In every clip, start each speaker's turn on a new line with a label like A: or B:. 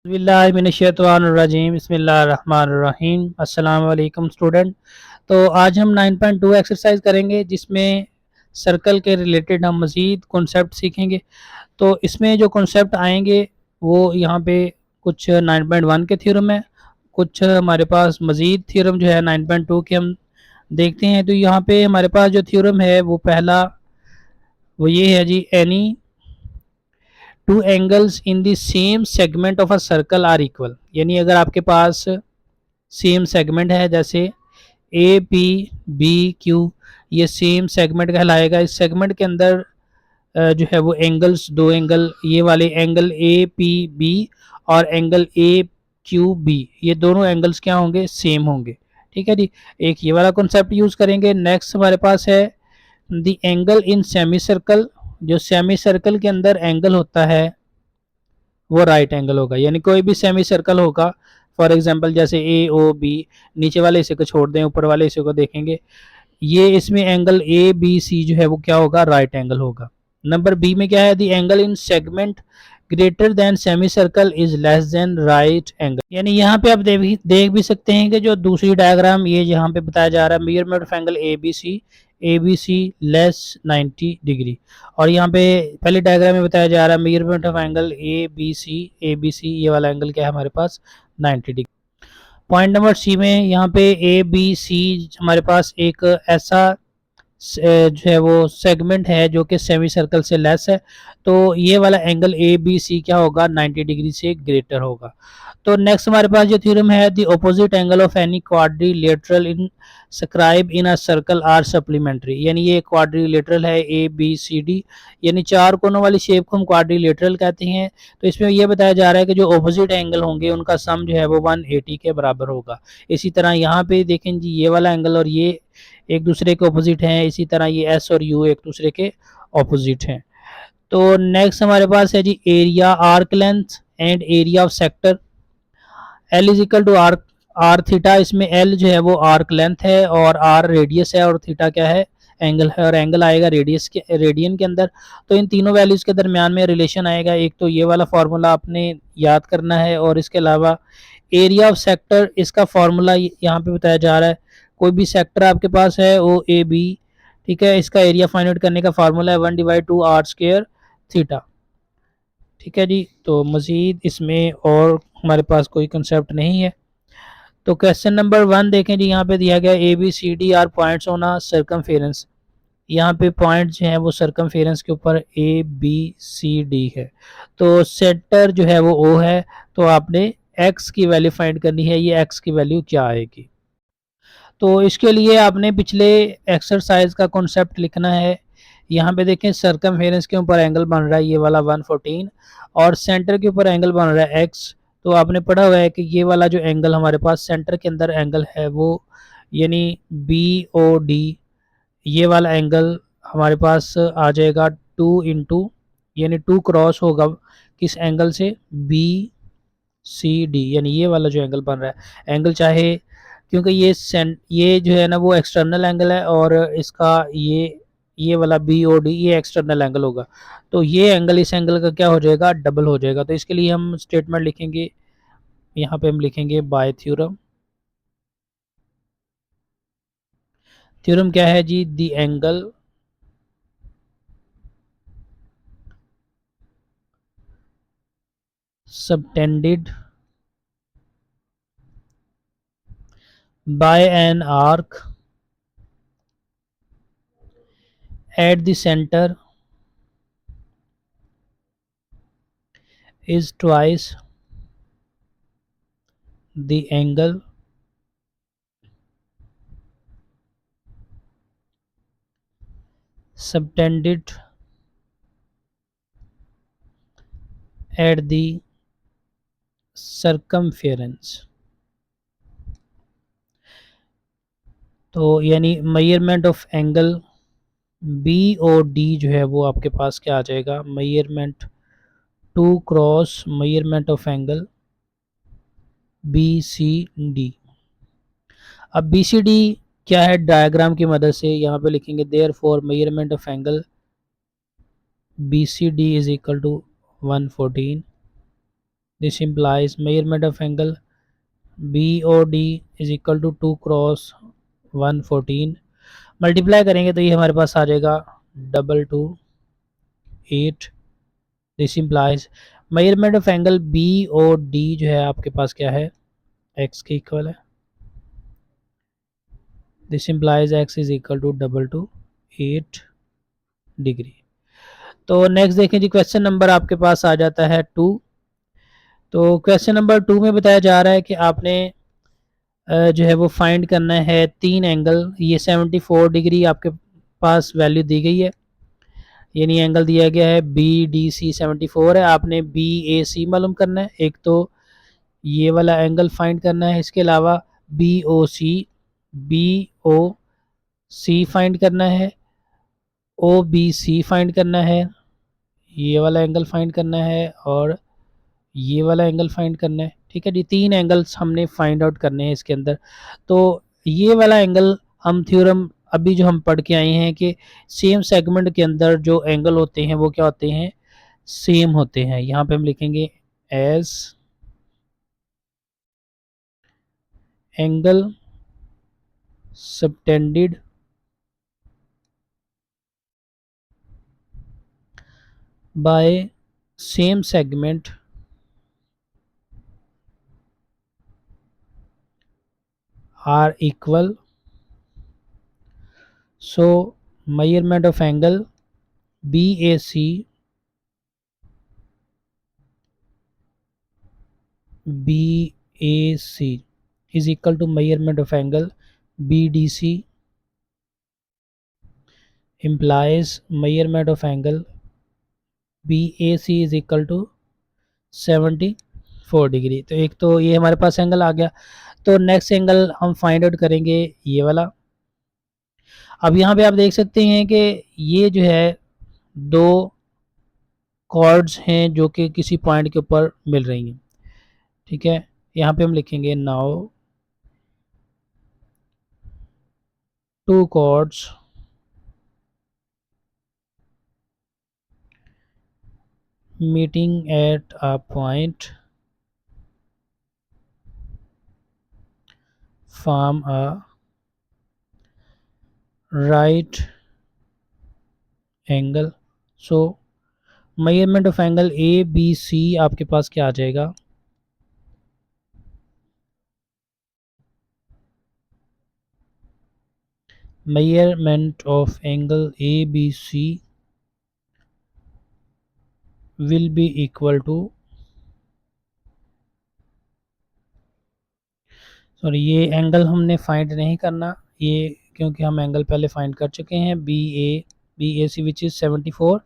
A: बिस्मिल्लाहिर्रहमानिर्रहीम बिस्मिल्लाहिर्रहमानिर्रहीम अस्सलाम वालेकुम स्टूडेंट। तो आज हम 9.2 एक्सरसाइज करेंगे जिसमें सर्कल के रिलेटेड हम मज़ीद कॉन्सेप्ट सीखेंगे। तो इसमें जो कॉन्सेप्ट आएंगे वो यहाँ पे कुछ 9.1 के थ्योरम है, कुछ हमारे पास मज़ीद थ्योरम जो है 9.2 के हम देखते हैं। तो यहाँ पे हमारे पास जो थ्योरम है वो पहला वो ये है जी, any two angles in the same segment of a circle are equal. यानी अगर आपके पास सेम सेगमेंट है, जैसे ए पी बी क्यू, ये सेम सेगमेंट कहलाएगा। इस सेगमेंट के अंदर जो है वो एंगल्स, दो एंगल, ये वाले एंगल ए पी बी और एंगल ए क्यू बी, ये दोनों एंगल्स क्या होंगे, सेम होंगे। ठीक है जी, एक ये वाला कॉन्सेप्ट यूज करेंगे। नेक्स्ट हमारे पास है the angle in semi circle. जो सेमी सर्कल के अंदर एंगल होता है वो राइट एंगल होगा। यानी कोई भी सेमी सर्कल होगा, फॉर एग्जांपल जैसे ए ओ बी, नीचे वाले हिस्से को छोड़ दें, ऊपर वाले हिस्से को देखेंगे, ये इसमें एंगल ए बी सी जो है वो क्या होगा, राइट एंगल होगा। नंबर बी में क्या है, the angle in segment greater than semi circle is less than right angle. यानी यहाँ पे आप देख भी सकते हैं कि जो दूसरी डायग्राम ये यहाँ पे बताया जा रहा है, measurement of angle A B C less 90 degree, और यहाँ पे पहले डायग्राम में बताया जा रहा है measurement of angle A B C, ये वाला एंगल क्या है हमारे पास, 90 डिग्री। पॉइंट नंबर सी में यहाँ पे ए बी सी हमारे पास एक ऐसा जो है वो सेगमेंट है जो कि सेमी सर्कल से लेस है, तो ये वाला एंगल ए बी सी क्या होगा, 90 डिग्री से ग्रेटर होगा। तो नेक्स्ट हमारे पास जो थ्योरम है, the opposite angle of any quadrilateral inscribe in a circle are supplementary. यानी ये क्वाड्रिलेटरल है ए बी सी डी, यानी चार कोनों वाली शेप को हम क्वाड्रिलेटरल कहते हैं। तो इसमें यह बताया जा रहा है कि जो ऑपोजिट एंगल होंगे उनका सम जो है वो 180 के बराबर होगा। इसी तरह यहाँ पे देखें जी, ये वाला एंगल और ये एक दूसरे के ऑपोजिट हैं, इसी तरह ये एस और यू एक दूसरे के ऑपोजिट हैं। तो नेक्स्ट हमारे पास है जी, area arc length and area of sector. L is equal to R theta. इसमें एल जो है वो आर्क लेंथ है और आर रेडियस है और थीटा क्या है, एंगल है, और एंगल आएगा रेडियस के, रेडियन के अंदर। तो इन तीनों वैल्यूज के दरमियान में रिलेशन आएगा। एक तो ये वाला फार्मूला आपने याद करना है, और इसके अलावा एरिया ऑफ सेक्टर, इसका फार्मूला यहाँ पे बताया जा रहा है। कोई भी सेक्टर आपके पास है ओ ए बी, ठीक है, इसका एरिया फाइंड आउट करने का फार्मूला है 1/2 आर स्क्वायर थीटा। ठीक है जी, तो मज़ीद इसमें और हमारे पास कोई कंसेप्ट नहीं है। तो क्वेश्चन नंबर 1 देखें जी, यहाँ पे दिया गया A B C D are points on a circumference. यहाँ पे पॉइंट जो है वो सर्कमफेरेंस के ऊपर ए बी सी डी है। तो सेंटर जो है वो ओ है, तो आपने एक्स की वैल्यू फाइंड करनी है। ये एक्स की वैल्यू क्या आएगी, तो इसके लिए आपने पिछले एक्सरसाइज का कॉन्सेप्ट लिखना है। यहाँ पे देखें, सर्कमफेरेंस के ऊपर एंगल बन रहा है ये वाला 114, और सेंटर के ऊपर एंगल बन रहा है एक्स। तो आपने पढ़ा हुआ है कि ये वाला जो एंगल हमारे पास सेंटर के अंदर एंगल है वो, यानी बी ओ डी, ये वाला एंगल हमारे पास आ जाएगा 2 यानी 2 क्रॉस होगा किस एंगल से, बी सी डी। यानी ये वाला जो एंगल बन रहा है, एंगल चाहे, क्योंकि ये जो है ना वो एक्सटर्नल एंगल है, और इसका ये वाला बी ओ डी ये एक्सटर्नल एंगल होगा, तो ये एंगल इस एंगल का क्या हो जाएगा, डबल हो जाएगा। तो इसके लिए हम स्टेटमेंट लिखेंगे, यहाँ पे हम लिखेंगे बाय थ्योरम। थ्योरम क्या है जी, the angle subtended by an arc at the center is twice the angle subtended at the circumference। तो यानी measurement of angle B O D जो है वो आपके पास क्या आ जाएगा, measurement 2 cross measurement of angle B C D. अब बी सी डी क्या है, डायग्राम की मदद से यहाँ पे लिखेंगे, therefore measurement of angle B C D is equal to 114 this implies measurement of angle BOD is equal to 2 cross 114, multiply करेंगे तो ये हमारे पास आ जाएगा 228। This implies measurement of angle BOD जो है आपके पास क्या है, x के इक्वल है। This implies x is equal to 228 degree. तो नेक्स्ट देखें जी, क्वेश्चन नंबर आपके पास आ जाता है 2। तो क्वेश्चन नंबर 2 में बताया जा रहा है कि आपने जो है वो फाइंड करना है 3 एंगल, ये 74 डिग्री आपके पास वैल्यू दी गई है, यानी एंगल दिया गया है BDC 74 है। आपने BAC मालूम करना है, एक तो ये वाला एंगल फाइंड करना है, इसके अलावा BOC फाइंड करना है, OBC फाइंड करना है, ये वाला एंगल फाइंड करना है और ये वाला एंगल फाइंड करना है। ठीक है जी, 3 एंगल्स हमने फाइंड आउट करने हैं इसके अंदर। तो ये वाला एंगल हम थ्योरम अभी जो हम पढ़ के आए हैं कि सेम सेगमेंट के अंदर जो एंगल होते हैं वो क्या होते हैं, सेम होते हैं। यहाँ पे हम लिखेंगे as angle subtended by same segment are equal, so measurement of angle BAC is equal to measurement of angle BDC implies measurement of angle BAC is equal to 74 degree. तो एक तो ये हमारे पास एंगल आ गया। तो नेक्स्ट एंगल हम find out करेंगे ये वाला। अब यहाँ पे आप देख सकते हैं कि ये जो है दो कॉर्ड्स हैं जो कि किसी पॉइंट के ऊपर मिल रही हैं। ठीक है, यहाँ पे हम लिखेंगे now two chords meeting at a point form a right angle। so measurement of angle ABC आपके पास क्या आ जाएगा, measurement of angle ABC will be equal to, sorry ये एंगल हमने फाइंड नहीं करना, ये क्योंकि हम एंगल पहले फाइंड कर चुके हैं BAC विच इज 74।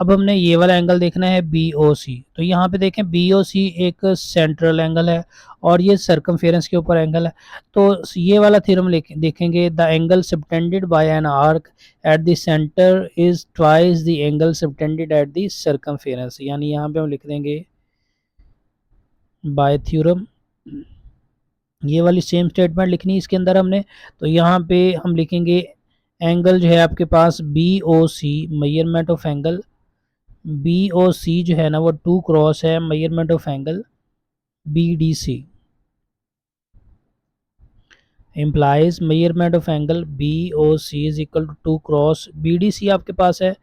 A: अब हमने ये वाला एंगल देखना है BOC। तो यहाँ पे देखें BOC एक सेंट्रल एंगल है और ये सर्कमफेरेंस के ऊपर एंगल है। तो ये वाला थ्योरम देखेंगे the angle subtended bye an arc at the centre is twice the angle subtended at the circumference. यानी यहाँ पे हम लिख देंगे बाय थ्योरम, ये वाली सेम स्टेटमेंट लिखनी है इसके अंदर हमने। तो यहाँ पे हम लिखेंगे एंगल जो है आपके पास BOC measurement of angle BOC जो है ना वो 2 क्रॉस है measurement of angle BDC implies measurement of angle BOC is equal to 2 cross BDC आपके पास है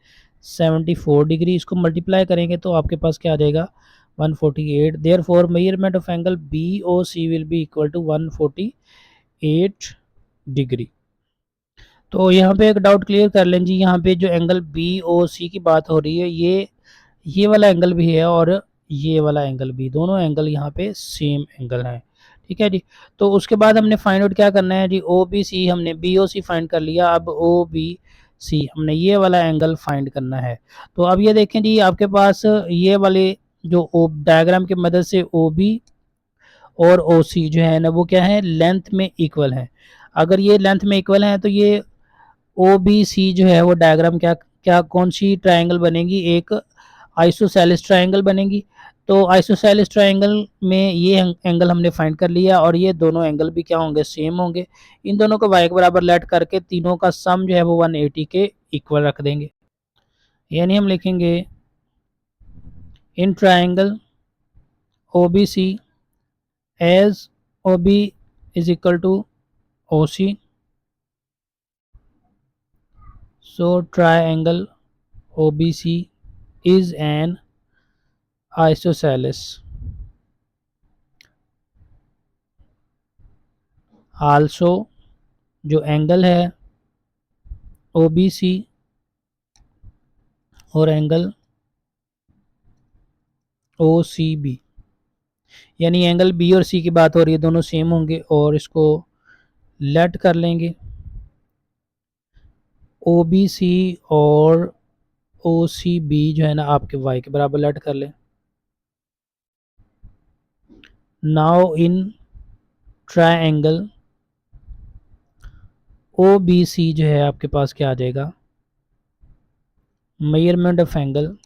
A: 74 डिग्री। इसको मल्टीप्लाई करेंगे तो आपके पास क्या आ जाएगा 148। therefore measurement of angle BOC will be equal to 148 degree. तो यहाँ पे एक डाउट क्लियर कर लें जी, यहाँ पे जो एंगल BOC की बात हो रही है ये वाला एंगल भी है और ये वाला एंगल भी, दोनों एंगल यहाँ पे सेम एंगल है। ठीक है जी, तो उसके बाद हमने फाइंड आउट क्या करना है जी, OBC हमने BOC फाइंड कर लिया, अब OBC हमने ये वाला एंगल फाइंड करना है। तो अब ये देखें जी आपके पास ये वाले जो डायग्राम की मदद से OB और OC जो है ना वो क्या है, लेंथ में इक्वल है। अगर ये लेंथ में इक्वल है तो ये OBC जो है वो डायग्राम क्या क्या कौन सी ट्रायंगल बनेगी, एक आइसोसेलेस ट्रायंगल बनेगी। तो आइसोसेलेस ट्रायंगल में ये एंगल हमने फाइंड कर लिया और ये दोनों एंगल भी क्या होंगे, सेम होंगे। इन दोनों को y के बराबर लेट करके तीनों का सम जो है वो 180 के इक्वल रख देंगे। यानी हम लिखेंगे in triangle OBC as OB is equal to OC. So triangle OBC is an isosceles. Also जो एंगल है OBC और एंगल OCB, यानी एंगल B और C की बात हो रही है, दोनों सेम होंगे और इसको लेट कर लेंगे OBC और OCB जो है ना आपके y के बराबर लेट कर लें। नाउ इन ट्रायंगल OBC जो है आपके पास क्या आ जाएगा, measurement of angle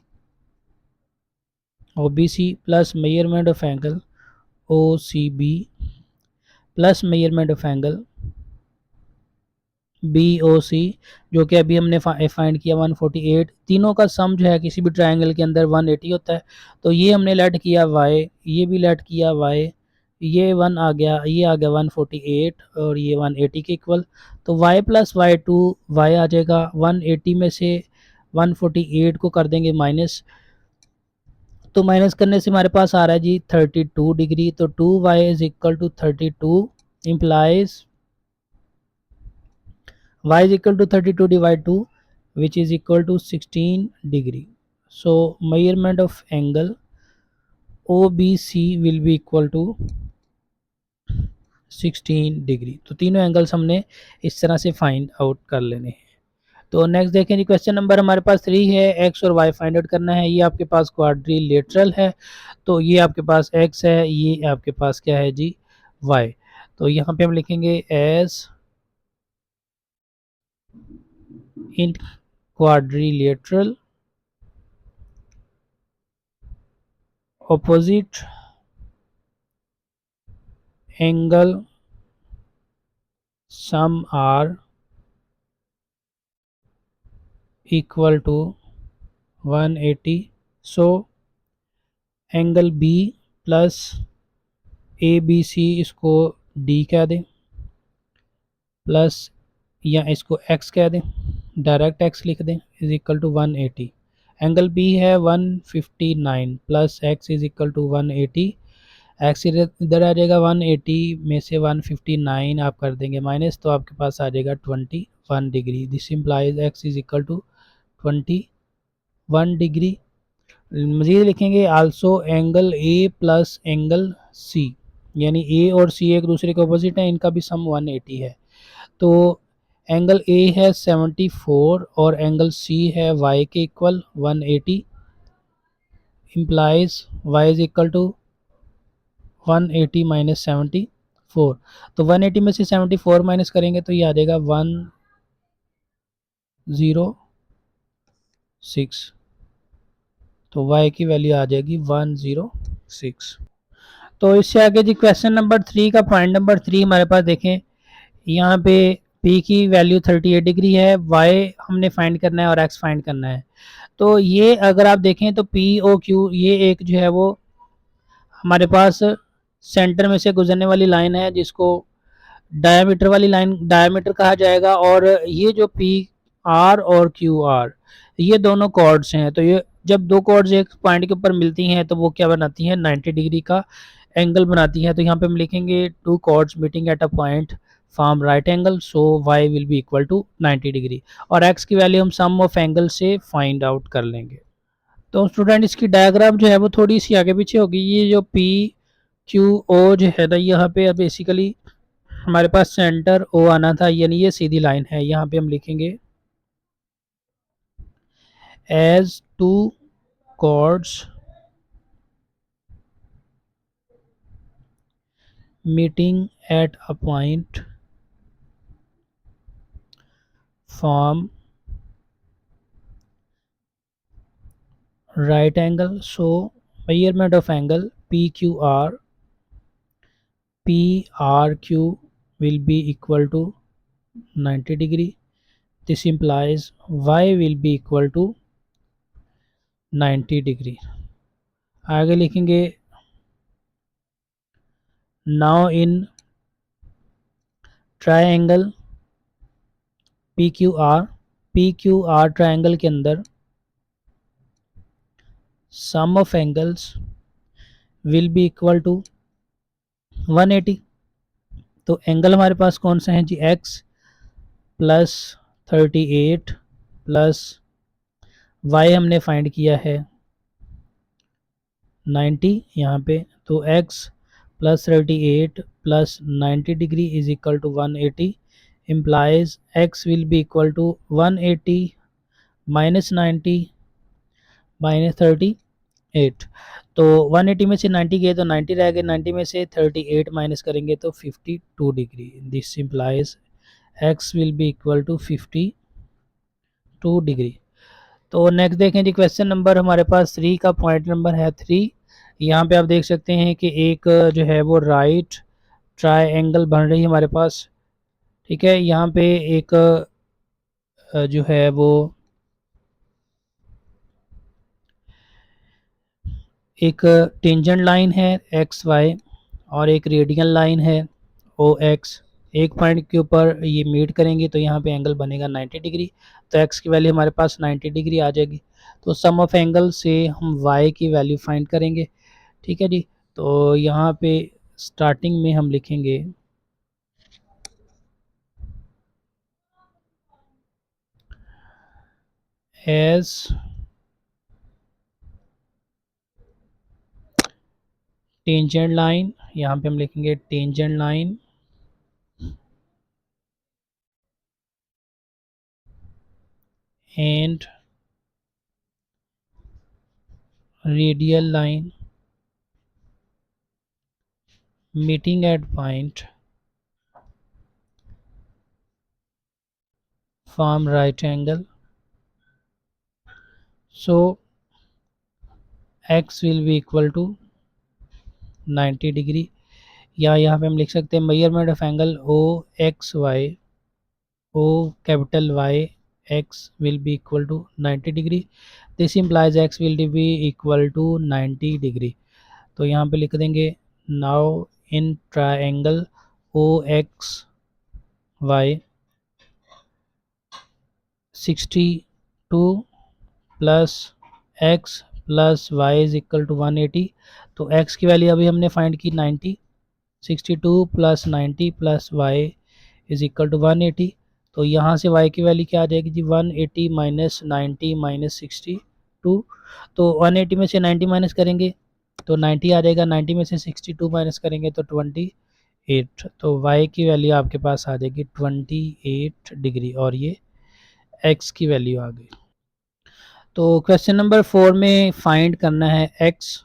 A: OBC plus measurement of angle OCB plus measurement of angle BOC, जो कि अभी हमने फाइंड किया 148। तीनों का सम जो है किसी भी ट्रायंगल के अंदर 180 होता है। तो ये हमने लेट किया y, ये भी लेट किया y, ये 1 आ गया, ये आ गया 148 और ये 180 के इक्वल। तो y प्लस y2 y आ जाएगा। 180 में से 148 को कर देंगे माइनस, तो माइनस करने से हमारे पास आ रहा है जी 32 डिग्री। तो 2y is equal to 32 implies y is equal to 32 divide 2 which is equal to 16 degree. So measurement of angle OBC will be equal to 16 degree. तो तीनों एंगल्स हमने इस तरह से फाइंड आउट कर लेने हैं। तो नेक्स्ट देखें जी, क्वेश्चन नंबर हमारे पास 3 है, एक्स और वाई फाइंड आउट करना है। ये आपके पास क्वाड्रिलेटरल है, तो ये आपके पास एक्स है, ये आपके पास क्या है जी वाई। तो यहाँ पे हम लिखेंगे as in quadrilateral opposite angle sum are equal to 180। so angle B plus ABC इसको D कह दें प्लस या इसको X कह दें, डायरेक्ट X लिख दें, is equal to 180। Angle B है 159 plus X is equal to 180। X इधर आ जाएगा 180 में से 159 आप कर देंगे माइनस, तो आपके पास आ जाएगा 21 degree. This implies X is equal to 21 degree. मज़ीद लिखेंगे also angle A plus angle C, यानी ए और सी एक दूसरे के अपोजिट है, इनका भी सम 180 है। तो एंगल ए है 74 और एंगल सी है वाई के equal 180, implies Y is equal to 180 minus 74। तो 180 में से 74 माइनस करेंगे तो ये आ जाएगा 106। तो y की वैल्यू आ जाएगी 106। तो इससे आगे जी क्वेश्चन नंबर 3 का पॉइंट नंबर 3 हमारे पास देखें, यहाँ पे p की वैल्यू 38 डिग्री है, y हमने फाइंड करना है और x फाइंड करना है। तो ये अगर आप देखें तो POQ ये एक जो है वो हमारे पास सेंटर में से गुजरने वाली लाइन है जिसको डायमीटर वाली लाइन डायमीटर कहा जाएगा। और ये जो PR और QR ये दोनों कॉर्ड्स हैं, तो ये जब दो कॉर्ड्स एक पॉइंट के ऊपर मिलती हैं तो वो क्या बनाती हैं 90 डिग्री का एंगल बनाती हैं। तो यहाँ पे हम लिखेंगे two chords meeting at a point form right angle, so y will be equal to 90 degree और x की वैल्यू हम सम ऑफ एंगल से फाइंड आउट कर लेंगे। तो स्टूडेंट इसकी डायग्राम जो है वो थोड़ी सी आगे पीछे होगी। ये जो PQO जो है ना यहाँ पे बेसिकली हमारे पास सेंटर O आना था, यानी ये सीधी लाइन है। यहाँ पे हम लिखेंगे as two chords meeting at a point form right angle, so measurement of angle PRQ will be equal to 90 degree. This implies y will be equal to 90 degree. आगे लिखेंगे now in triangle P Q R triangle के अंदर sum of angles will be equal to 180। तो angle हमारे पास कौन सा है जी, एक्स प्लस 38 प्लस वाई हमने फाइंड किया है 90 यहाँ पे। तो x plus 38 plus 90 degree is equal to 180 implies x will be equal to 180 minus 90 minus 38। तो 180 में से 90 गए तो 90 रह गए, 90 में से 38 माइनस करेंगे तो 52 degree. This implies x will be equal to 52 degree. तो नेक्स्ट देखें जी, क्वेश्चन नंबर हमारे पास 3 का पॉइंट नंबर है 3। यहाँ पे आप देख सकते हैं कि एक जो है वो राइट ट्रायंगल बन रही है हमारे पास। ठीक है, यहाँ पे एक जो है वो एक टेंजेंट लाइन है एक्स वाई और एक रेडियल लाइन है ओ एक्स। एक पॉइंट के ऊपर ये मीट करेंगे तो यहाँ पे एंगल बनेगा 90 डिग्री। तो एक्स की वैल्यू हमारे पास 90 डिग्री आ जाएगी। तो सम ऑफ एंगल से हम वाई की वैल्यू फाइंड करेंगे। ठीक है जी, तो यहाँ पे स्टार्टिंग में हम लिखेंगे एज टेंजेंट लाइन, यहाँ पे हम लिखेंगे tangent line and radial line meeting at point form right angle, so x will be equal to 90 degree. या यहाँ पे हम लिख सकते हैं measurement of angle O X Y, O capital Y X will be equal to 90 degree. This implies X will be equal to 90 degree. तो यहाँ पे लिख देंगे now in triangle O X Y 62 plus X plus Y is equal to 180। तो x की value अभी हमने find की 90, 62 plus 90 plus Y is equal to 180। तो यहाँ से y की वैल्यू क्या आ जाएगी जी, 180 माइनस 90 माइनस 62। तो 180 में से 90 माइनस करेंगे तो 90 आ जाएगा, 90 में से 62 माइनस करेंगे तो 28। तो y की वैल्यू आपके पास आ जाएगी 28 डिग्री और ये x की वैल्यू आ गई। तो क्वेश्चन नंबर 4 में फाइंड करना है x।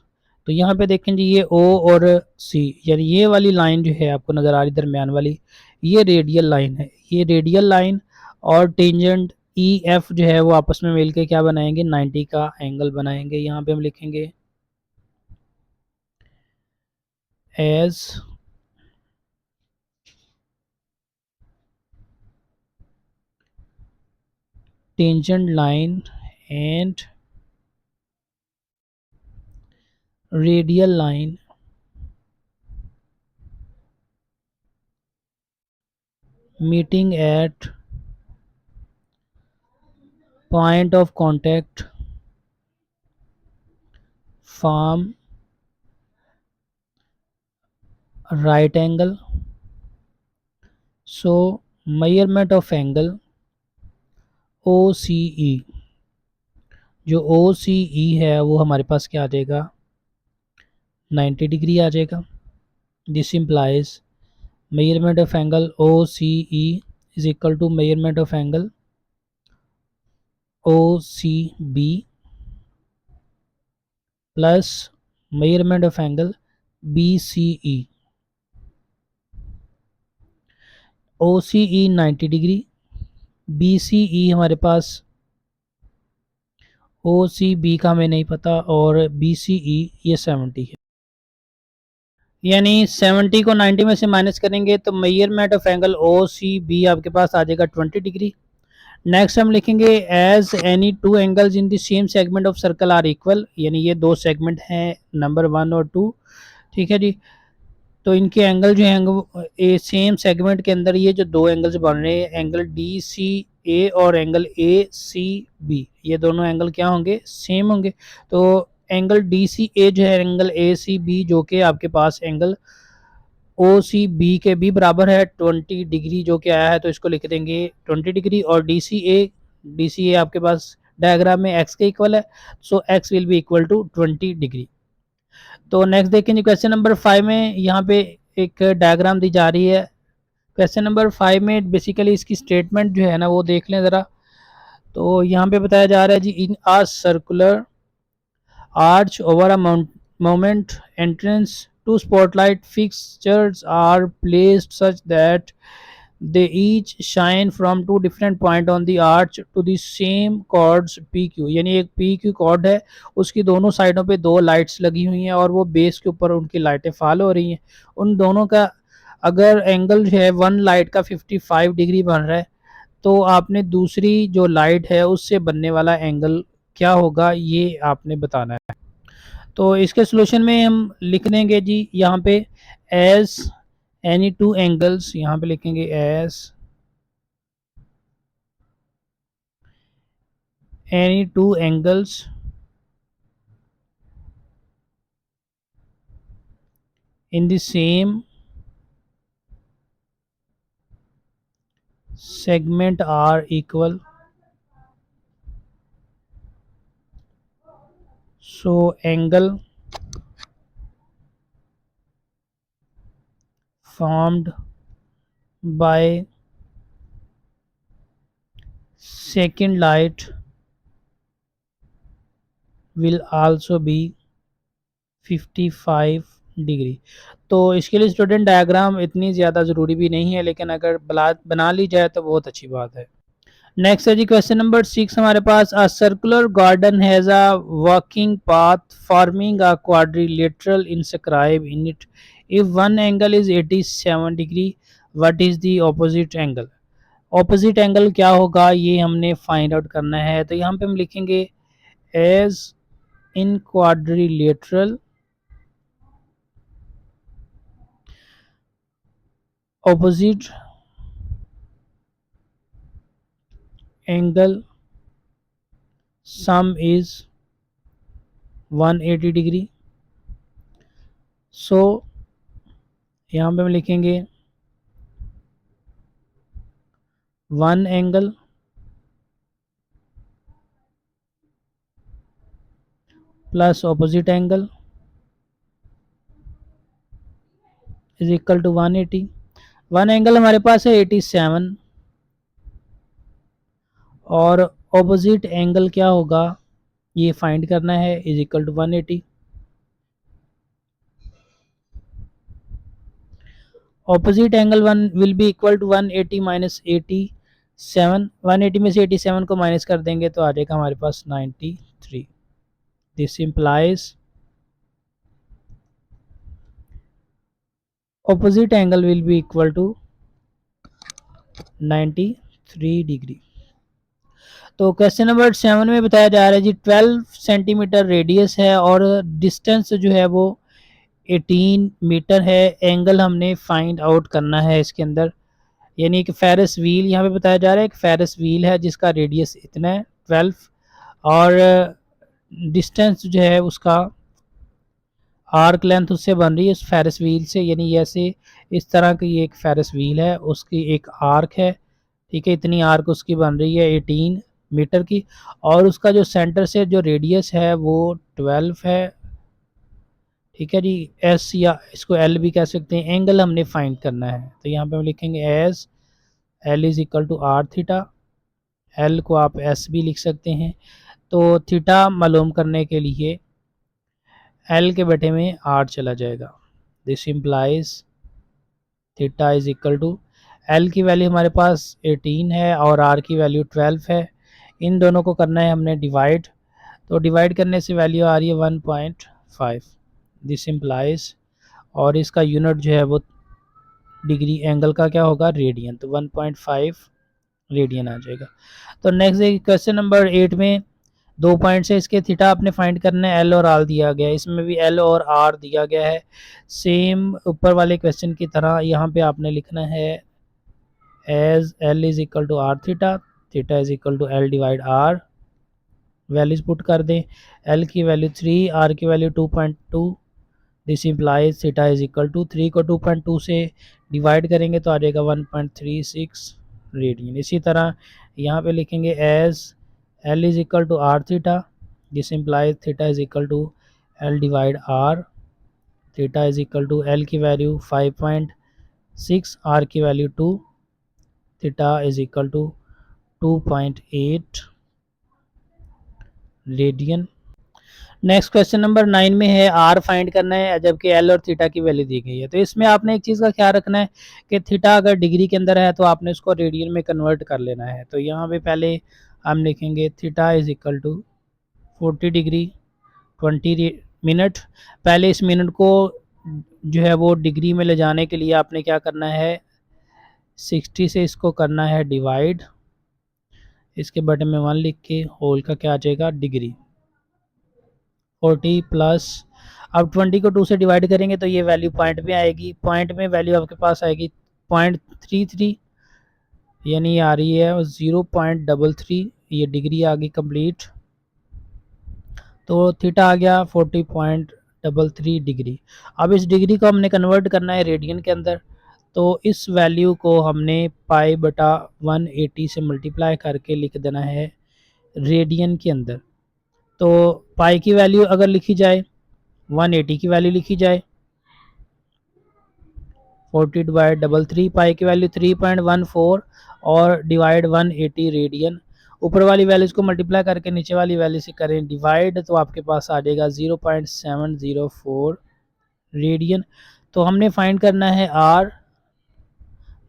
A: तो यहाँ पे देखें जी, ये O और C यानी ये वाली लाइन जो है आपको नज़र आ रही दरमियान वाली, ये रेडियल लाइन है। ये रेडियल लाइन और टेंजेंट ई एफ जो है वो आपस में मिलके क्या बनाएंगे, 90 का एंगल बनाएंगे। यहाँ पे हम लिखेंगे as tangent line and radial line meeting at point of contact form right angle, so measurement of angle OCE, जो OCE है वो हमारे पास क्या आ जाएगा, 90 डिग्री आ जाएगा। This implies measurement of angle OCE is equal to measurement of angle OCB plus measurement of angle BCE। OCE 90 degree, BCE हमारे पास OCB का हमें नहीं पता और BCE ये 70 है। यानी 70 को 90 में से माइनस करेंगे तो मेजरमेंट ऑफ एंगल OCB आपके पास आ जाएगा 20 डिग्री। नेक्स्ट हम लिखेंगे as any two angles in the same segment of circle are equal, यानी ये दो सेगमेंट हैं नंबर 1 और 2। ठीक है जी, तो इनके एंगल जो हैं सेम सेगमेंट के अंदर ये जो दो एंगल्स बन रहे हैं, एंगल डी सी ए और एंगल ए सी बी, ये दोनों एंगल क्या होंगे, सेम होंगे। तो एंगल डी सी ए जो है एंगल ए सी बी जो कि आपके पास एंगल ओ सी बी के भी बराबर है 20 डिग्री जो कि आया है, तो इसको लिख देंगे 20 डिग्री। और डी सी ए आपके पास डायग्राम में एक्स के इक्वल है, so X will be equal to 20 degree. तो नेक्स्ट देखेंगे क्वेश्चन नंबर 5 में, यहाँ पे एक डायग्राम दी जा रही है। क्वेश्चन नंबर 5 में बेसिकली इसकी स्टेटमेंट जो है ना वो देख लें ज़रा। तो यहाँ पे बताया जा रहा है जी, इन आ circular arch over a monument entrance, two spotlight fixtures are placed such that they each shine from two different point on the arch to the same chords PQ। यानी एक PQ कॉर्ड है, उसकी दोनों साइडों पे दो लाइट्स लगी हुई हैं और वो बेस के ऊपर उनकी लाइटें फॉलो हो रही हैं। उन दोनों का अगर एंगल जो है वन लाइट का 55 डिग्री बन रहा है, तो आपने दूसरी जो लाइट है उससे बनने वाला एंगल क्या होगा ये आपने बताना है। तो इसके सॉल्यूशन में हम लिख देंगे जी यहाँ पे एज एनी टू एंगल्स, यहाँ पे लिखेंगे as any two angles in the same segment are equal, so angle formed by second light will also be 55 degree. तो इसके लिए स्टूडेंट डायग्राम इतनी ज़्यादा ज़रूरी भी नहीं है, लेकिन अगर बना ली जाए तो बहुत अच्छी बात है। नेक्स्ट है जी क्वेश्चन नंबर 6 हमारे पास, a circular garden has a walking path forming a quadrilateral inscribe in it, if one angle is 87 degree, what is the opposite angle. Opposite angle क्या होगा ये हमने फाइंड आउट करना है। तो यहाँ पे हम लिखेंगे as in quadrilateral opposite angle sum is 180 degree. So यहाँ पे हम लिखेंगे one angle plus opposite angle is equal to 180। One angle हमारे पास है 87 और ऑपोजिट एंगल क्या होगा ये फाइंड करना है, is equal to 180। Opposite angle one will be equal to 180 minus 87। 180 में से 87 को माइनस कर देंगे तो आ जाएगा हमारे पास 93। This implies opposite angle will be equal to 93 degree. तो क्वेश्चन नंबर 7 में बताया जा रहा है जी 12 सेंटीमीटर रेडियस है और डिस्टेंस जो है वो 18 मीटर है। एंगल हमने फाइंड आउट करना है इसके अंदर, यानी कि फेरस व्हील यहाँ पे बताया जा रहा है कि फेरस व्हील है जिसका रेडियस इतना है 12 और डिस्टेंस जो है उसका आर्क लेंथ उससे बन रही है उस फेरस व्हील से, यानी ऐसे इस तरह की ये एक फेरस व्हील है, उसकी एक आर्क है, ठीक है, इतनी आर्क उसकी बन रही है 18 मीटर की और उसका जो सेंटर से जो रेडियस है वो 12 है, ठीक है जी। एस या इसको एल भी कह सकते हैं। एंगल हमने फाइंड करना है तो यहाँ पे हम लिखेंगे S L is equal to R theta. L को आप एस भी लिख सकते हैं। तो थीटा मालूम करने के लिए एल के बटे में आर चला जाएगा। This implies theta is equal to L की वैल्यू हमारे पास 18 है और आर की वैल्यू 12 है। इन दोनों को करना है हमने डिवाइड, तो डिवाइड करने से वैल्यू आ रही है 1.5। दिस इम्प्लाइज और इसका यूनिट जो है वो डिग्री एंगल का क्या होगा रेडियन, तो 1.5 रेडियन आ जाएगा। तो नेक्स्ट क्वेश्चन नंबर 8 में 2 पॉइंट से इसके थीटा आपने फाइंड करना है, एल और आर दिया गया है, इसमें भी एल और आर दिया गया है। सेम ऊपर वाले क्वेश्चन की तरह यहाँ पे आपने लिखना है as L is equal to R theta, theta is equal to L divide R. Values put कर दें, एल की वैल्यू 3, आर की value 2.2। This implies theta is equal to 3 को 2.2 से डिवाइड करेंगे तो आ जाएगा 1.36 रेडियन। इसी तरह यहाँ पे लिखेंगे as L is equal to R theta, this implies theta is equal to L divide R. Theta is equal to L की वैल्यू 5.6, आर की value 2, theta is equal to 2.8 radian. Next question number 9 में है are find करना है जबकि L और theta की value दी गई है। तो इसमें आपने एक चीज़ का ख्याल रखना है कि थीटा अगर डिग्री के अंदर है तो आपने उसको रेडियन में कन्वर्ट कर लेना है। तो यहाँ पे पहले हम लिखेंगे theta is equal to 40 degree 20 minute. पहले इस मिनट को जो है वो डिग्री में ले जाने के लिए आपने क्या करना है, 60 से इसको करना है डिवाइड, इसके बटन में 1 लिख के होल का क्या आ जाएगा डिग्री, 40 प्लस, अब 20 को 2 से डिवाइड करेंगे तो ये वैल्यू पॉइंट में आएगी, पॉइंट में वैल्यू आपके पास आएगी 0.33, यानी आ रही है 0.33, ये डिग्री आ गई कंप्लीट। तो थीटा आ गया 40.33 डिग्री। अब इस डिग्री को हमने कन्वर्ट करना है रेडियन के अंदर, तो इस वैल्यू को हमने पाई बटा 180 से मल्टीप्लाई करके लिख देना है रेडियन के अंदर। तो पाई की वैल्यू अगर लिखी जाए, 180 की वैल्यू लिखी जाए, 40 डिवाइड 33, पाई की वैल्यू 3.14 और डिवाइड 180 रेडियन। ऊपर वाली वैल्यूज को मल्टीप्लाई करके नीचे वाली वैल्यू से करें डिवाइड तो आपके पास आ जाएगा 0.704 रेडियन। तो हमने फाइंड करना है R.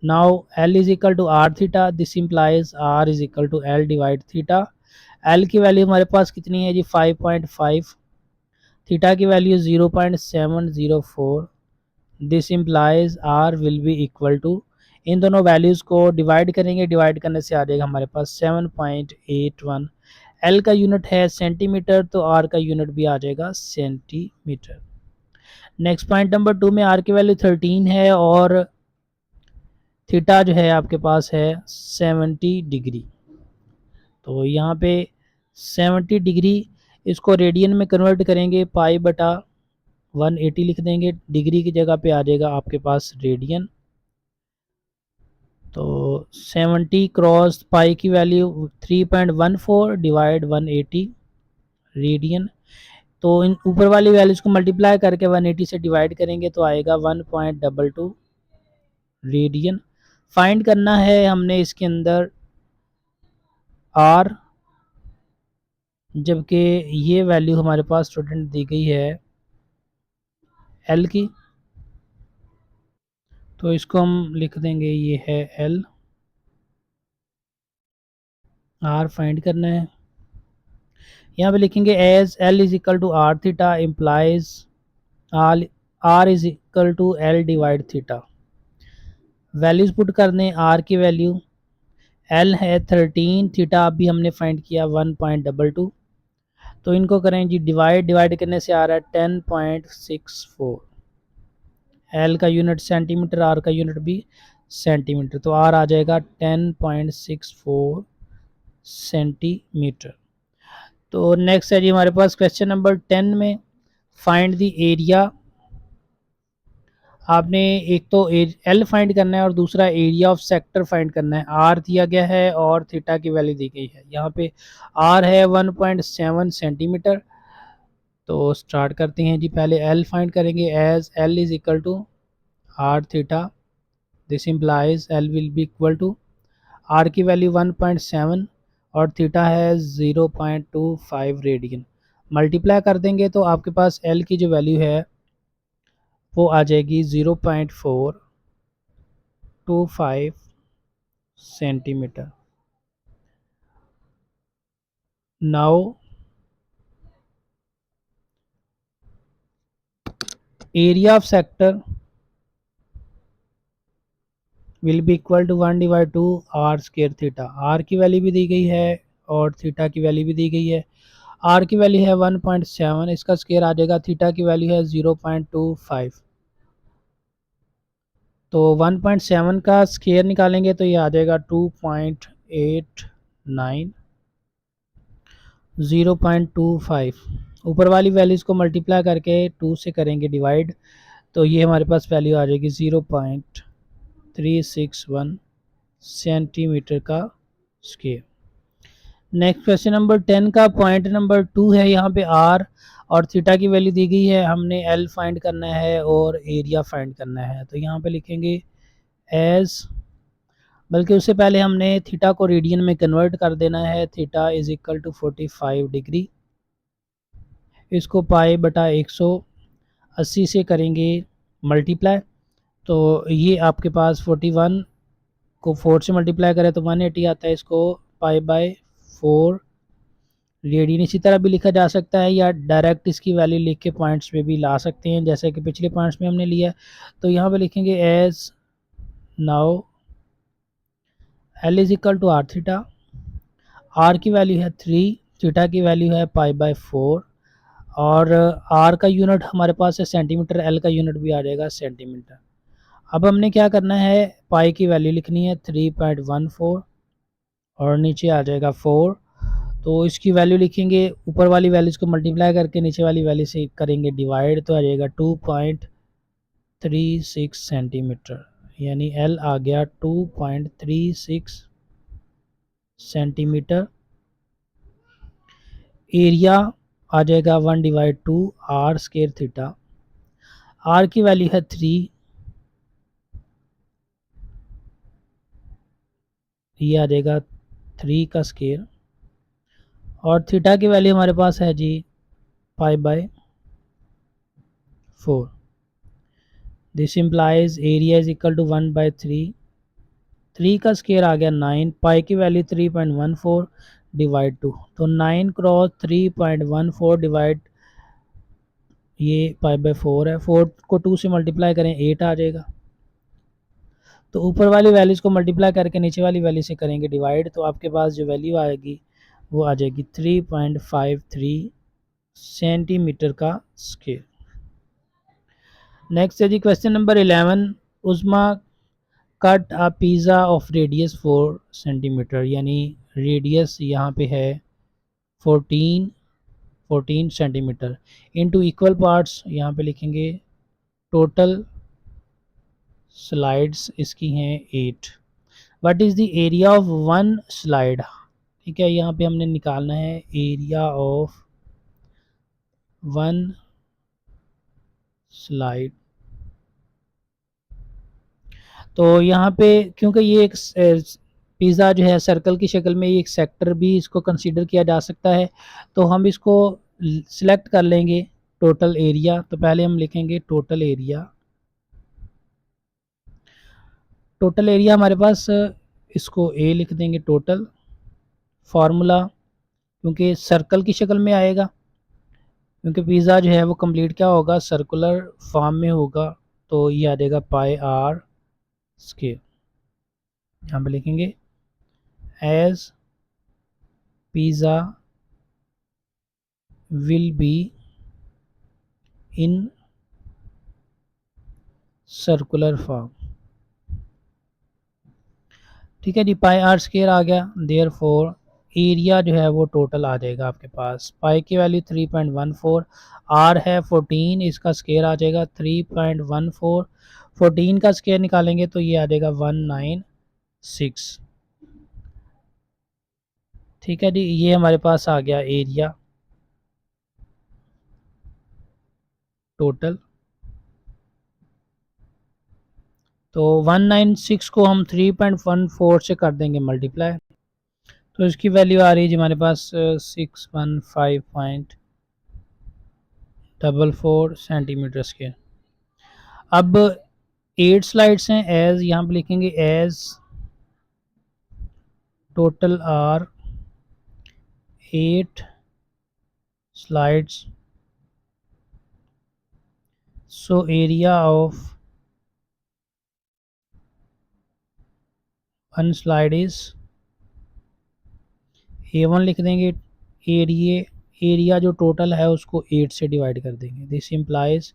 A: Now L is equal to R theta, this implies R is equal to L divide theta. L की वैल्यू हमारे पास कितनी है जी 5.5, थीटा की value 0.704, this implies R will be equal to, इन दोनों वैल्यूज़ को डिवाइड करेंगे, डिवाइड करने से आ जाएगा हमारे पास 7.81। एल का यूनिट है सेंटीमीटर तो आर का यूनिट भी आ जाएगा सेंटीमीटर। नेक्स्ट पॉइंट नंबर 2 में आर की वैल्यू 13 है और थीटा जो है आपके पास है 70 डिग्री। तो यहाँ पे 70 डिग्री इसको रेडियन में कन्वर्ट करेंगे, पाई बटा 180 लिख देंगे, डिग्री की जगह पे आ जाएगा आपके पास रेडियन। तो 70 क्रॉस पाई की वैल्यू 3.14 डिवाइड 180 रेडियन। तो इन ऊपर वाली वैल्यूज को मल्टीप्लाई करके 180 से डिवाइड करेंगे तो आएगा 1.22 रेडियन। फाइंड करना है हमने इसके अंदर आर, जबकि ये वैल्यू हमारे पास स्टूडेंट दी गई है एल की। तो इसको हम लिख देंगे ये है एल, आर फाइंड करना है। यहाँ पे लिखेंगे as L is equal to R theta implies R R is equal to L divide theta. Values put कर दें, आर की वैल्यू एल है 13, थीटा अभी हमने फाइंड किया 1.22। तो इनको करें जी डिवाइड, डिवाइड करने से आ रहा है 10.64। एल का यूनिट सेंटीमीटर, आर का यूनिट भी सेंटीमीटर, तो आर आ जाएगा 10.64 सेंटीमीटर। तो नेक्स्ट है जी हमारे पास क्वेश्चन नंबर 10 में फाइंड द एरिया। आपने एक तो एल फाइंड करना है और दूसरा एरिया ऑफ सेक्टर फाइंड करना है। आर दिया गया है और थीटा की वैल्यू दी गई है। यहाँ पे आर है 1.7 सेंटीमीटर। तो स्टार्ट करते हैं जी, पहले एल फाइंड करेंगे as L is equal to R theta, this implies L will be equal to, R की वैल्यू 1.7 और थीटा है 0.25 रेडियन। मल्टीप्लाई कर देंगे तो आपके पास एल की जो वैल्यू है वो आ जाएगी 0.425 centimetre. Now area of sector will be equal to 1 divide 2 R square theta. R की वैल्यू भी दी गई है और थीटा की वैल्यू भी दी गई है। आर की वैल्यू है 1.7, इसका स्केयर आ जाएगा, थीटा की वैल्यू है 0.25। तो 1.7 का स्केयर निकालेंगे तो ये आ जाएगा 2.89, 0.25। ऊपर वाली वैल्यूज़ को मल्टीप्लाई करके 2 से करेंगे डिवाइड, तो ये हमारे पास वैल्यू आ जाएगी 0.361 सेंटीमीटर का स्केयर। नेक्स्ट क्वेश्चन नंबर 10 का पॉइंट नंबर 2 है, यहाँ पे आर और थीटा की वैल्यू दी गई है, हमने एल फाइंड करना है और एरिया फाइंड करना है। तो यहाँ पे लिखेंगे एज, बल्कि उससे पहले हमने थीटा को रेडियन में कन्वर्ट कर देना है। Theta is equal to 45 degree, इसको पाई बटा 180 से करेंगे मल्टीप्लाई, तो ये आपके पास 41 को 4 से मल्टीप्लाई करें तो 180 आता है, इसको पाई बाय 4 रेडियन इसी तरह भी लिखा जा सकता है, या डायरेक्ट इसकी वैल्यू लिख के पॉइंट्स पे भी ला सकते हैं जैसे कि पिछले पॉइंट्स में हमने लिया। तो यहाँ पे लिखेंगे as now L is equal to R theta, R की वैल्यू है 3, थीटा की वैल्यू है पाई बाय 4, और आर का यूनिट हमारे पास है सेंटीमीटर, एल का यूनिट भी आ जाएगा सेंटीमीटर। अब हमने क्या करना है, पाई की वैल्यू लिखनी है 3.14 और नीचे आ जाएगा 4, तो इसकी वैल्यू लिखेंगे, ऊपर वाली वैल्यूज़ को मल्टीप्लाई करके नीचे वाली वैल्यू से करेंगे डिवाइड, तो आ जाएगा 2.36 सेंटीमीटर, यानी एल आ गया 2.36 सेंटीमीटर। एरिया आ जाएगा 1/2 आर स्केयर थीटा, आर की वैल्यू है 3, ये आ जाएगा 3 का स्केयर, और थीटा की वैल्यू हमारे पास है जी pi by 4। This implies area is equal to 1/3, 3 का स्केयर आ गया 9, पाई की वैल्यू 3.14 डिवाइड 2, तो 9 क्रॉस 3.14 डिवाइड, ये पाई बाय 4 है, 4 को 2 से मल्टीप्लाई करें 8 आ जाएगा, तो ऊपर वाली वैल्यूज़ को मल्टीप्लाई करके नीचे वाली वैल्यू से करेंगे डिवाइड, तो आपके पास जो वैल्यू आएगी वो आ जाएगी 3.53 सेंटीमीटर का स्केयर। नेक्स्ट है जी question number 11, Usma cut a pizza of radius 4 centimetre, यानी रेडियस यहाँ पे है 14 सेंटीमीटर, इनटू इक्वल पार्ट्स, यहाँ पे लिखेंगे टोटल स्लाइड्स इसकी हैं 8, what is the area of one slide. ठीक है, यहाँ पे हमने निकालना है एरिया ऑफ वन स्लाइड। तो यहाँ पे क्योंकि ये एक पिज़्ज़ा जो है सर्कल की शक्ल में, ये एक सेक्टर भी इसको कंसीडर किया जा सकता है, तो हम इसको सिलेक्ट कर लेंगे टोटल एरिया। तो पहले हम लिखेंगे टोटल एरिया, टोटल एरिया हमारे पास, इसको ए लिख देंगे टोटल, फार्मूला क्योंकि सर्कल की शक्ल में आएगा, क्योंकि पिज़्ज़ा जो है वो कंप्लीट क्या होगा, सर्कुलर फॉर्म में होगा, तो ये आ जाएगा पाई आर स्केयर। यहाँ पे लिखेंगे as pizza will be in circular form. ठीक है जी, पाई आर स्केयर आ गया, देयर फोर एरिया जो है वो टोटल आ जाएगा आपके पास, पाई की वैल्यू 3.14, आर है 14, इसका स्केयर आ जाएगा 3.14, 14 का स्केयर निकालेंगे तो ये आ जाएगा 196। ठीक है जी, ये हमारे पास आ गया एरिया टोटल। तो 196 को हम 3.14 से कर देंगे मल्टीप्लाई, तो इसकी वैल्यू आ रही है जी हमारे पास 615.44 सेंटीमीटर स्क्वायर। अब 8 स्लाइड्स हैं, एज यहाँ पे लिखेंगे as total are 8 slides, so area of one slide is A1 लिख देंगे, एरिए एरिया जो टोटल है उसको 8 से डिवाइड कर देंगे। दिस इम्प्लाइज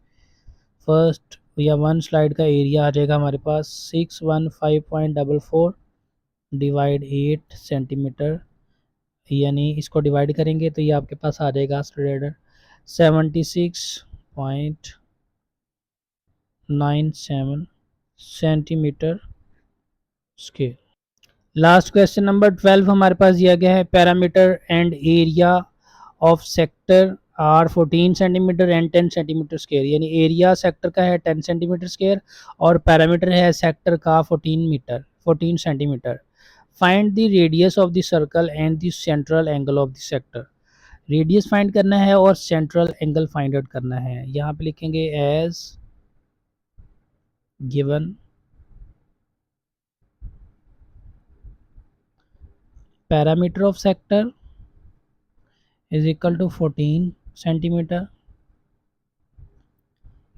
A: फर्स्ट या वन स्लाइड का एरिया आ जाएगा हमारे पास 615.44 डिवाइड 8 सेंटीमीटर, यानी इसको डिवाइड करेंगे तो ये आपके पास आ जाएगा student 76.97 centimetre square. Last question number 12 हमारे पास दिया गया है parameter and area of sector are 14 centimetre and 10 centimetre square, यानी एरिया सेक्टर का है 10 सेंटीमीटर स्क्वायर और पैरामीटर है सेक्टर का 14 centimetre. Find the radius of the circle and the central angle of the sector. Radius find करना है और central angle find out करना है। यहाँ पे लिखेंगे as given parameter of sector is equal to 14 centimetre,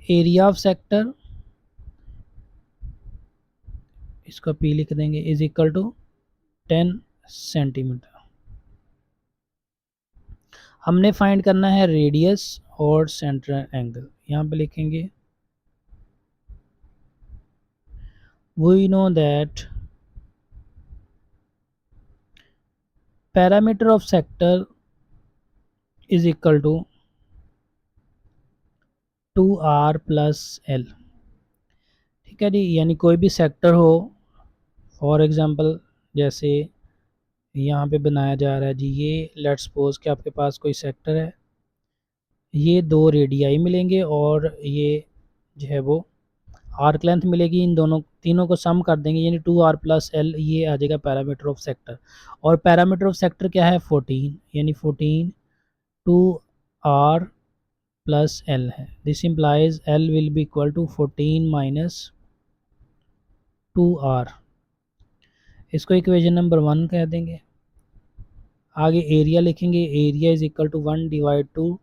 A: area of sector इसको P लिख देंगे इज इक्वल टू 10 सेंटीमीटर। हमने फाइंड करना है रेडियस और सेंट्रल एंगल। यहाँ पे लिखेंगे we know that parameter of sector is equal to 2r plus L. ठीक है जी, यानी कोई भी सेक्टर हो, फॉर एग्जांपल जैसे यहाँ पे बनाया जा रहा है जी, ये लेट्स सपोज कि आपके पास कोई सेक्टर है, ये दो रेडियाई मिलेंगे और ये जो है वो आर्क लेंथ मिलेगी, इन दोनों तीनों को सम कर देंगे यानी 2r प्लस एल, ये आ जाएगा पैरामीटर ऑफ सेक्टर। और पैरामीटर ऑफ सेक्टर क्या है 14, यानी 14 2r प्लस एल है। This implies L will be equal to 14 minus 2r। इसको इक्वेशन नंबर 1 कह देंगे। आगे एरिया लिखेंगे, area is equal to 1 divide 2,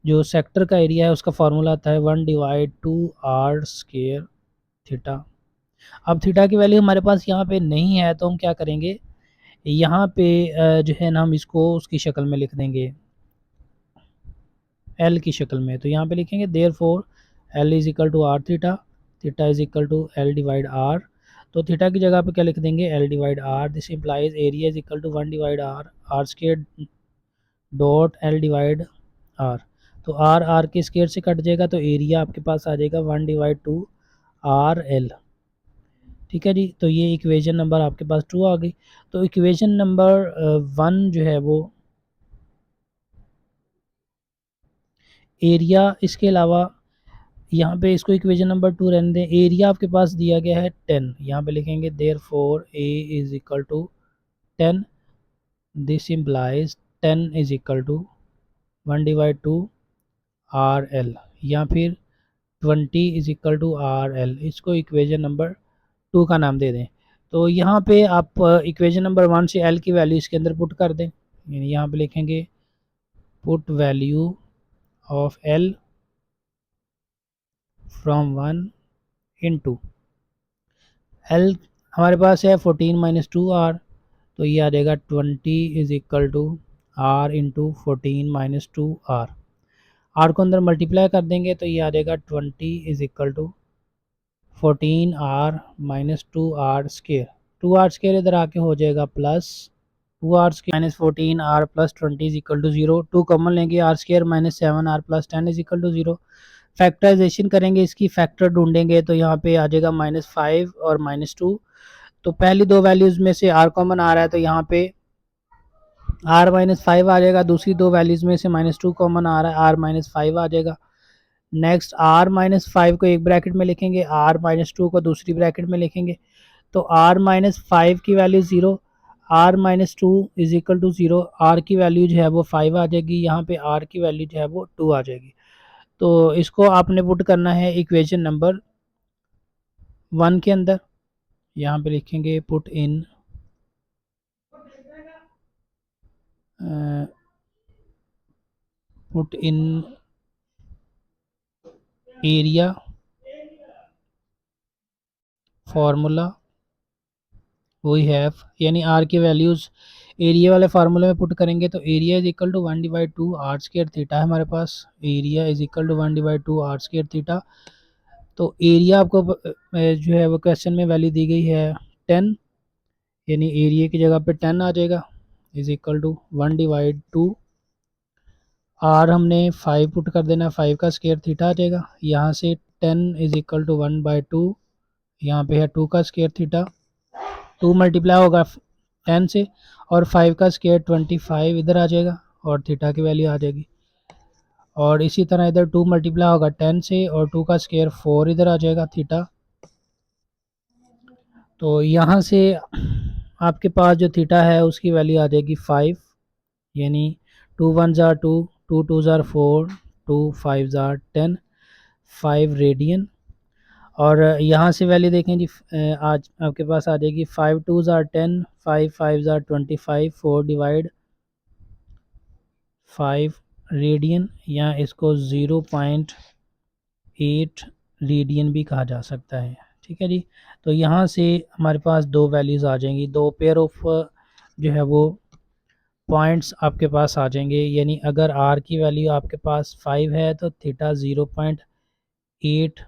A: जो सेक्टर का एरिया है उसका फार्मूला आता है 1 डिवाइड 2r स्क्वायर थीटा। अब थीटा की वैल्यू हमारे पास यहाँ पे नहीं है तो हम क्या करेंगे, यहाँ पे जो है ना हम इसको उसकी शक्ल में लिख देंगे, एल की शक्ल में। तो यहाँ पे लिखेंगे therefore L is equal to R theta, theta is equal to L divide R. तो थीटा की जगह पे क्या लिख देंगे L divide R. This implies area is equal to 1 divide R, R square dot L divide R. तो R R के square से कट जाएगा तो एरिया आपके पास आ जाएगा 1 डिवाइड 2 आर एल। ठीक है जी, तो ये इक्वेशन नंबर आपके पास 2 आ गई। तो इक्वेशन नंबर 1 जो है वो एरिया, इसके अलावा यहाँ पे इसको इक्वेशन नंबर 2 रहने दें। एरिया आपके पास दिया गया है 10, यहाँ पे लिखेंगे therefore A is equal to 10। This implies 10 is equal to 1 divide 2 R L, या फिर 20 is equal to R L. इसको इक्वेशन नंबर 2 का नाम दे दें। तो यहाँ पे आप इक्वेशन नंबर 1 से एल की वैल्यू इसके अंदर पुट कर दें, यानी यहाँ पे लिखेंगे put value of L from 1 into L हमारे पास है 14 माइनस 2r, तो ये आ जाएगा 20 is equal to R into 14 minus 2r। R को अंदर मल्टीप्लाई कर देंगे तो ये आ जाएगा 20 is equal to 14r minus 2r square. 2r square इधर आके हो जाएगा plus 2r square minus 14r plus 20 is equal to 0। 2 common लेंगे, R square minus 7r plus 10 is equal to 0। Factorization करेंगे, इसकी फैक्टर ढूंढेंगे तो यहाँ पे आ जाएगा -5 और -2। तो पहली दो वैल्यूज़ में से आर कॉमन आ रहा है तो यहाँ पे r-5 आ जाएगा। दूसरी दो वैल्यूज़ में से -2 कॉमन आ रहा है, r-5 आ जाएगा। नेक्स्ट r-5 को एक ब्रैकेट में लिखेंगे, r-2 को दूसरी ब्रैकेट में लिखेंगे। तो r-5 की value 0, r-2 is equal to 0, r की वैल्यू जो है वो 5 आ जाएगी, यहाँ पे r की वैल्यू जो है वो 2 आ जाएगी। तो इसको आपने पुट करना है इक्वेशन नंबर 1 के अंदर। यहाँ पे लिखेंगे put in area formula we have, यानी आर की वैल्यूज़ एरिया वाले फार्मूले में पुट करेंगे तो area is equal to 1/2 R square theta है हमारे पास। Area is equal to 1/2 R square theta. तो एरिया आपको जो है वो क्वेश्चन में वैल्यू दी गई है 10, यानी एरिया की जगह पे 10 आ जाएगा, इज इक्वल टू 1/2 आर हमने 5 पुट कर देना, 5 का स्क्वायर थीटा आ जाएगा। यहाँ से 10 इज इक्वल टू 1/2, यहाँ पे है 2 का स्क्वायर थीटा, 2 मल्टीप्लाई होगा 10 से, और 5 का स्क्वायर 25 इधर आ जाएगा और थीटा की वैल्यू आ जाएगी। और इसी तरह इधर 2 मल्टीप्लाई होगा 10 से और 2 का स्क्वायर 4 इधर आ जाएगा थीटा। तो यहाँ से आपके पास जो थीटा है उसकी वैल्यू आ जाएगी 5, यानी 2 1 ज़ार 2, 2 2 ज़ार 4, 2 5 ज़ार 10, 5 रेडियन। और यहाँ से वैल्यू देखें जी, आज आपके पास आ जाएगी 5 2 ज़ार 10, 5 5 ज़ार 25, 4 डिवाइड 5 रेडियन, या इसको 0.8 रेडियन भी कहा जा सकता है। ठीक है जी। तो यहाँ से हमारे पास दो वैल्यूज़ आ जाएंगी, दो पेयर ऑफ जो है वो पॉइंट्स आपके पास आ जाएंगे। यानी अगर आर की वैल्यू आपके पास 5 है तो थीटा 0.8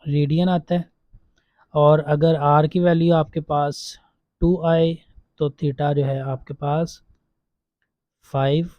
A: रेडियन आता है, और अगर आर की वैल्यू आपके पास 2 आए तो थीटा जो है आपके पास 5